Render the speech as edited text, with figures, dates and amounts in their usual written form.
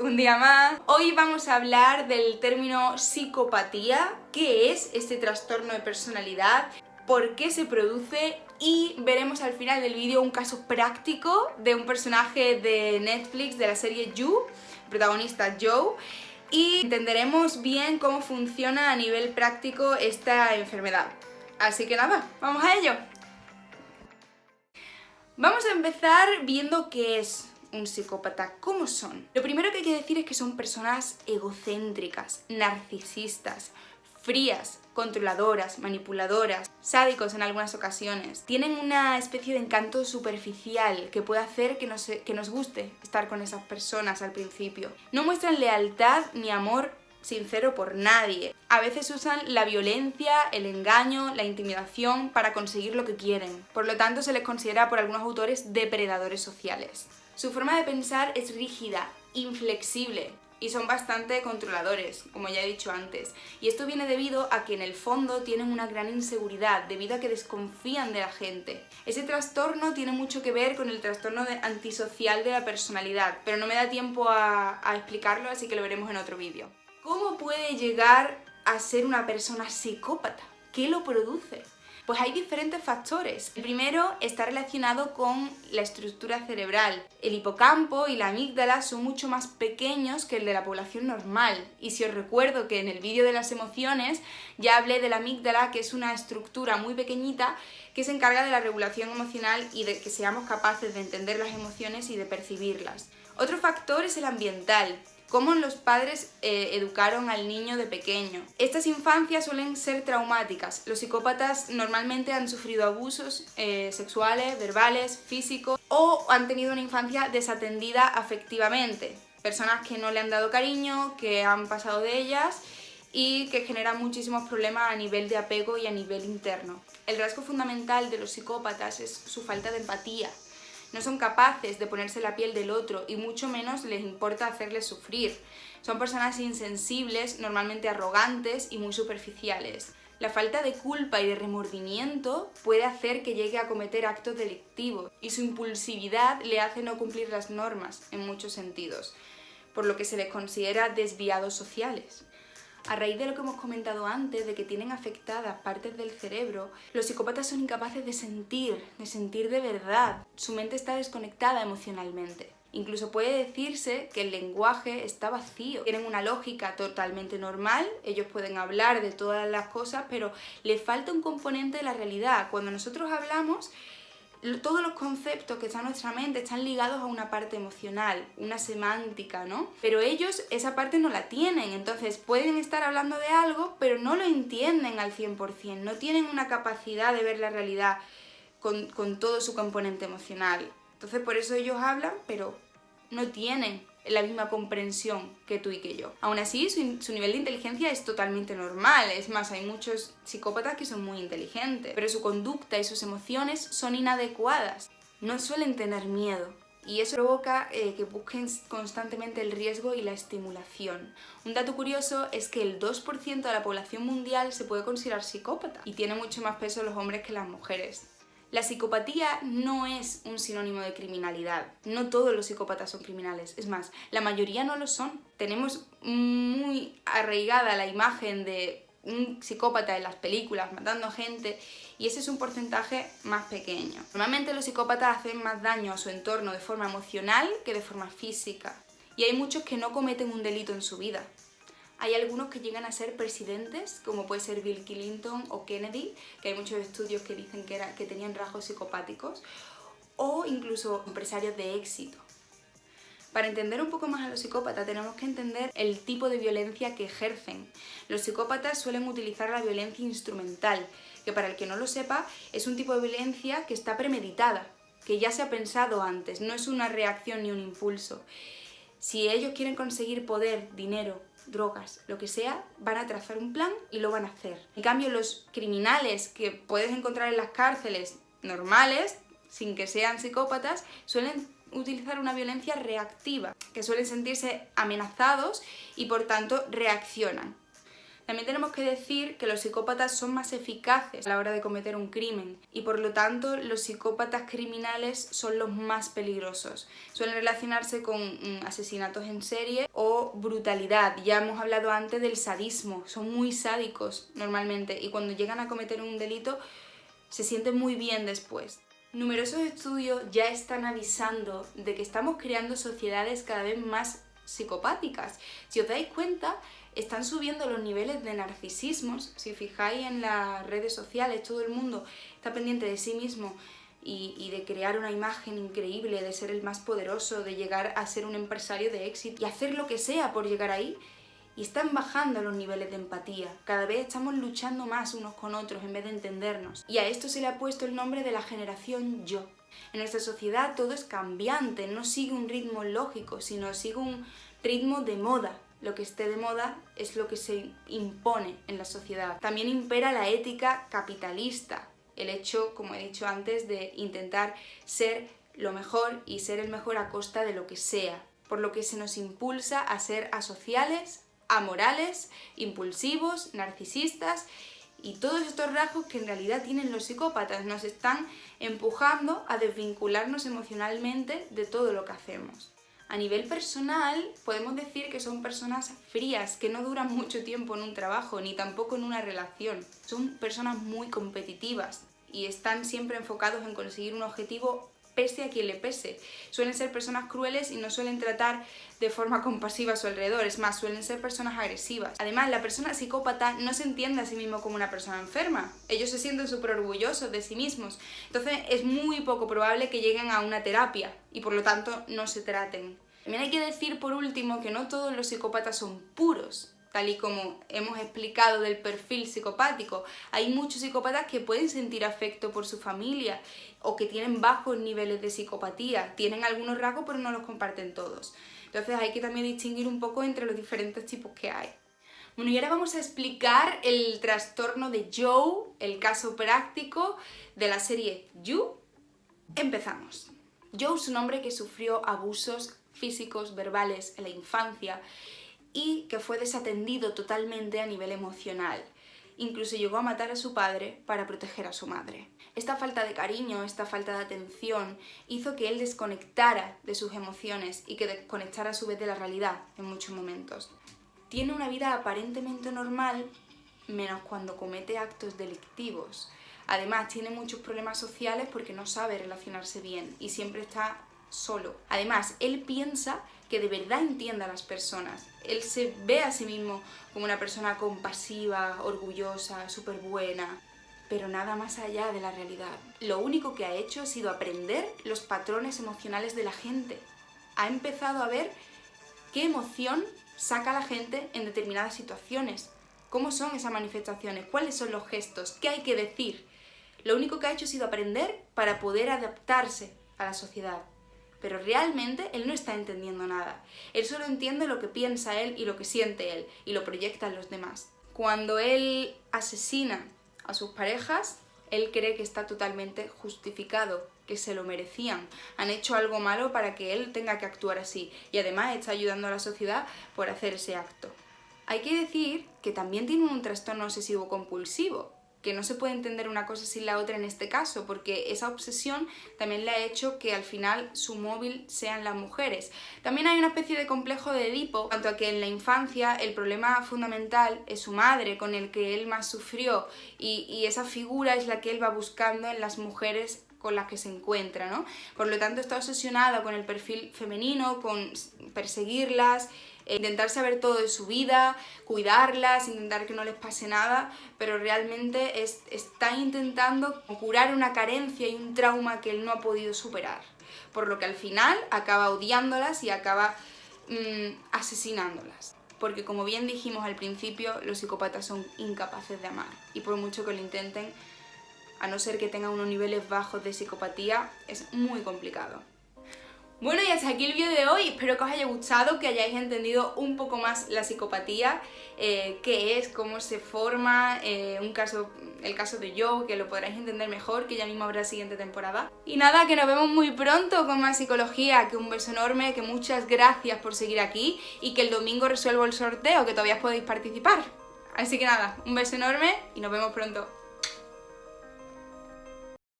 un día más. Hoy vamos a hablar del término psicopatía, qué es este trastorno de personalidad, por qué se produce y veremos al final del vídeo un caso práctico de un personaje de Netflix de la serie You, protagonista Joe, y entenderemos bien cómo funciona a nivel práctico esta enfermedad. Así que nada, vamos a ello. Vamos a empezar viendo qué es un psicópata, cómo son. Lo primero que hay que decir es que son personas egocéntricas, narcisistas, frías, controladoras, manipuladoras, sádicos en algunas ocasiones. Tienen una especie de encanto superficial que puede hacer que nos guste estar con esas personas al principio. No muestran lealtad ni amor sincero por nadie. A veces usan la violencia, el engaño, la intimidación para conseguir lo que quieren. Por lo tanto, se les considera por algunos autores depredadores sociales. Su forma de pensar es rígida, inflexible y son bastante controladores, como ya he dicho antes. Y esto viene debido a que en el fondo tienen una gran inseguridad, debido a que desconfían de la gente. Ese trastorno tiene mucho que ver con el trastorno antisocial de la personalidad, pero no me da tiempo a explicarlo, así que lo veremos en otro vídeo. ¿Cómo puede llegar a ser una persona psicópata? ¿Qué lo produce? Pues hay diferentes factores. El primero está relacionado con la estructura cerebral. El hipocampo y la amígdala son mucho más pequeños que el de la población normal. Y si os recuerdo que en el vídeo de las emociones ya hablé de la amígdala, que es una estructura muy pequeñita que se encarga de la regulación emocional y de que seamos capaces de entender las emociones y de percibirlas. Otro factor es el ambiental. Cómo los padres educaron al niño de pequeño. Estas infancias suelen ser traumáticas. Los psicópatas normalmente han sufrido abusos sexuales, verbales, físicos o han tenido una infancia desatendida afectivamente. Personas que no le han dado cariño, que han pasado de ellas y que generan muchísimos problemas a nivel de apego y a nivel interno. El rasgo fundamental de los psicópatas es su falta de empatía. No son capaces de ponerse la piel del otro y mucho menos les importa hacerles sufrir. Son personas insensibles, normalmente arrogantes y muy superficiales. La falta de culpa y de remordimiento puede hacer que llegue a cometer actos delictivos y su impulsividad le hace no cumplir las normas en muchos sentidos, por lo que se les considera desviados sociales. A raíz de lo que hemos comentado antes, de que tienen afectadas partes del cerebro, los psicópatas son incapaces de sentir de verdad. Su mente está desconectada emocionalmente. Incluso puede decirse que el lenguaje está vacío. Tienen una lógica totalmente normal, ellos pueden hablar de todas las cosas, pero les falta un componente de la realidad. Cuando nosotros hablamos, todos los conceptos que están en nuestra mente están ligados a una parte emocional, una semántica, ¿no? Pero ellos esa parte no la tienen, entonces pueden estar hablando de algo, pero no lo entienden al 100%, no tienen una capacidad de ver la realidad con todo su componente emocional. Entonces por eso ellos hablan, pero no tienen la misma comprensión que tú y que yo. Aún así, su nivel de inteligencia es totalmente normal. Es más, hay muchos psicópatas que son muy inteligentes, pero su conducta y sus emociones son inadecuadas. No suelen tener miedo. Y eso provoca que busquen constantemente el riesgo y la estimulación. Un dato curioso es que el 2% de la población mundial se puede considerar psicópata y tiene mucho más peso los hombres que las mujeres. La psicopatía no es un sinónimo de criminalidad. No todos los psicópatas son criminales. Es más, la mayoría no lo son. Tenemos muy arraigada la imagen de un psicópata en las películas matando gente y ese es un porcentaje más pequeño. Normalmente los psicópatas hacen más daño a su entorno de forma emocional que de forma física. Y hay muchos que no cometen un delito en su vida. Hay algunos que llegan a ser presidentes, como puede ser Bill Clinton o Kennedy, que hay muchos estudios que dicen que tenían rasgos psicopáticos, o incluso empresarios de éxito. Para entender un poco más a los psicópatas tenemos que entender el tipo de violencia que ejercen. Los psicópatas suelen utilizar la violencia instrumental, que para el que no lo sepa es un tipo de violencia que está premeditada, que ya se ha pensado antes, no es una reacción ni un impulso. Si ellos quieren conseguir poder, dinero, drogas, lo que sea, van a trazar un plan y lo van a hacer. En cambio, los criminales que puedes encontrar en las cárceles normales, sin que sean psicópatas, suelen utilizar una violencia reactiva, que suelen sentirse amenazados y por tanto reaccionan. También tenemos que decir que los psicópatas son más eficaces a la hora de cometer un crimen y por lo tanto los psicópatas criminales son los más peligrosos. Suelen relacionarse con asesinatos en serie o brutalidad. Ya hemos hablado antes del sadismo, son muy sádicos normalmente y cuando llegan a cometer un delito se sienten muy bien después. Numerosos estudios ya están avisando de que estamos creando sociedades cada vez más psicopáticas. Si os dais cuenta, están subiendo los niveles de narcisismos. Si fijáis en las redes sociales, todo el mundo está pendiente de sí mismo y de crear una imagen increíble, de ser el más poderoso, de llegar a ser un empresario de éxito y hacer lo que sea por llegar ahí. Y están bajando los niveles de empatía. Cada vez estamos luchando más unos con otros en vez de entendernos. Y a esto se le ha puesto el nombre de la generación yo. En nuestra sociedad todo es cambiante, no sigue un ritmo lógico, sino sigue un ritmo de moda. Lo que esté de moda es lo que se impone en la sociedad. También impera la ética capitalista. El hecho, como he dicho antes, de intentar ser lo mejor y ser el mejor a costa de lo que sea. Por lo que se nos impulsa a ser asociales, amorales, impulsivos, narcisistas y todos estos rasgos que en realidad tienen los psicópatas nos están empujando a desvincularnos emocionalmente de todo lo que hacemos. A nivel personal podemos decir que son personas frías, que no duran mucho tiempo en un trabajo ni tampoco en una relación. Son personas muy competitivas y están siempre enfocados en conseguir un objetivo pese a quien le pese. Suelen ser personas crueles y no suelen tratar de forma compasiva a su alrededor, es más, suelen ser personas agresivas. Además, la persona psicópata no se entiende a sí mismo como una persona enferma. Ellos se sienten súper orgullosos de sí mismos. Entonces es muy poco probable que lleguen a una terapia y por lo tanto no se traten. También hay que decir por último que no todos los psicópatas son puros. Tal y como hemos explicado del perfil psicopático, hay muchos psicópatas que pueden sentir afecto por su familia o que tienen bajos niveles de psicopatía, tienen algunos rasgos pero no los comparten todos. Entonces hay que también distinguir un poco entre los diferentes tipos que hay. Bueno, y ahora vamos a explicar el trastorno de Joe, el caso práctico de la serie You. Empezamos. Joe es un hombre que sufrió abusos físicos, verbales en la infancia y que fue desatendido totalmente a nivel emocional. Incluso llegó a matar a su padre para proteger a su madre. Esta falta de cariño, esta falta de atención hizo que él desconectara de sus emociones y que desconectara a su vez de la realidad en muchos momentos. Tiene una vida aparentemente normal, menos cuando comete actos delictivos. Además, tiene muchos problemas sociales porque no sabe relacionarse bien y siempre está solo. Además, él piensa que de verdad entiende a las personas. Él se ve a sí mismo como una persona compasiva, orgullosa, súper buena, pero nada más allá de la realidad. Lo único que ha hecho ha sido aprender los patrones emocionales de la gente. Ha empezado a ver qué emoción saca la gente en determinadas situaciones, cómo son esas manifestaciones, cuáles son los gestos, qué hay que decir. Lo único que ha hecho ha sido aprender para poder adaptarse a la sociedad. Pero realmente él no está entendiendo nada. Él solo entiende lo que piensa él y lo que siente él, y lo proyecta en los demás. Cuando él asesina a sus parejas, él cree que está totalmente justificado, que se lo merecían. Han hecho algo malo para que él tenga que actuar así, y además está ayudando a la sociedad por hacer ese acto. Hay que decir que también tiene un trastorno obsesivo compulsivo, que no se puede entender una cosa sin la otra en este caso, porque esa obsesión también le ha hecho que al final su móvil sean las mujeres. También hay una especie de complejo de Edipo, en cuanto a que en la infancia el problema fundamental es su madre, con el que él más sufrió, y esa figura es la que él va buscando en las mujeres con las que se encuentra, ¿no? Por lo tanto está obsesionado con el perfil femenino, con perseguirlas, intentar saber todo de su vida, cuidarlas, intentar que no les pase nada, pero realmente está intentando curar una carencia y un trauma que él no ha podido superar, por lo que al final acaba odiándolas y acaba asesinándolas. Porque como bien dijimos al principio, los psicópatas son incapaces de amar, y por mucho que lo intenten, a no ser que tengan unos niveles bajos de psicopatía, es muy complicado. Bueno, y hasta aquí el vídeo de hoy. Espero que os haya gustado, que hayáis entendido un poco más la psicopatía, qué es, cómo se forma, el caso de Joe, que lo podréis entender mejor, que ya mismo habrá siguiente temporada. Y nada, que nos vemos muy pronto con más psicología, que un beso enorme, que muchas gracias por seguir aquí y que el domingo resuelvo el sorteo, que todavía podéis participar. Así que nada, un beso enorme y nos vemos pronto.